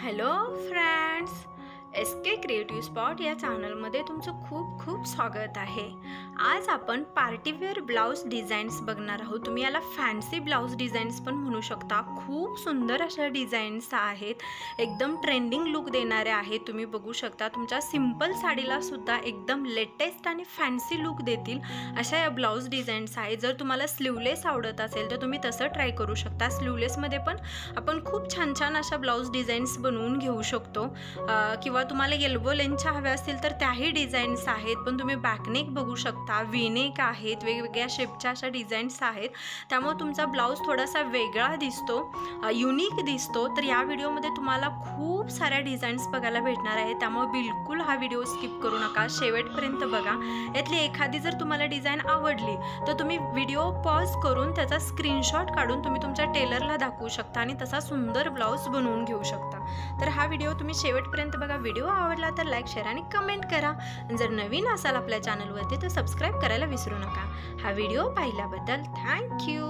Hello friends, S के creative spot या चॅनलमध्ये तुमचं खूप खूप स्वागत आहे। आज आपण पार्टीवेअर ब्लाउज डिझाईन्स बघणार आहोत। तुम्ही याला फॅन्सी ब्लाउज डिझाईन्स पण म्हणू शकता। खूप सुंदर अशा डिझाईन्स आहेत, एकदम ट्रेंडिंग लुक देणारे आहेत। तुम्ही बघू शकता तुमच्या सिंपल साडीला सुद्धा एकदम लेटेस्ट आणि फॅन्सी लुक देतील अशा या ब्लाउज डिझाईन्स आहेत। जर तुम्हाला स्लीवलेस आवडत असेल तर तुम्ही तसं ट्राय करू शकता। स्लीवलेसमध्ये पण आपण खूप छान छान अशा ब्लाउज डिझाईन्स बनवून घेऊ शकतो। किंवा तुम्हाला येल्बो लेंथच्या हव्या असतील तर त्याही डिझाईन्स आहेत। पण तुम्ही बॅकनेक बघू शकता, व्हीनेक आहेत, वेगवेगळ्या शेपच्या अशा डिझाईन्स आहेत। त्यामुळे तुमचा ब्लाउज थोडासा वेगळा दिसतो, युनिक दिसतो। तर या व्हिडिओमध्ये तुम्हाला खूप साऱ्या डिझाईन्स बघायला भेटणार आहेत। त्यामुळे बिलकुल हा व्हिडिओ स्किप करू नका, शेवटपर्यंत बघा। यातली एखादी जर तुम्हाला डिझाईन आवडली तर तुम्ही व्हिडिओ पॉज करून त्याचा स्क्रीनशॉट काढून तुम्ही तुमच्या टेलरला दाखवू शकता आणि तसा सुंदर ब्लाउज बनवून घेऊ शकता। तर हा व्हिडिओ तुम्ही शेवटपर्यंत बघा। व्हिडिओ आवडला तर लाईक, शेअर आणि कमेंट करा। जर नवीन असाल आपल्या चॅनलवरती तर सबस्क्राईब करायला विसरू नका। हा व्हिडिओ पाहिल्याबद्दल थँक्यू।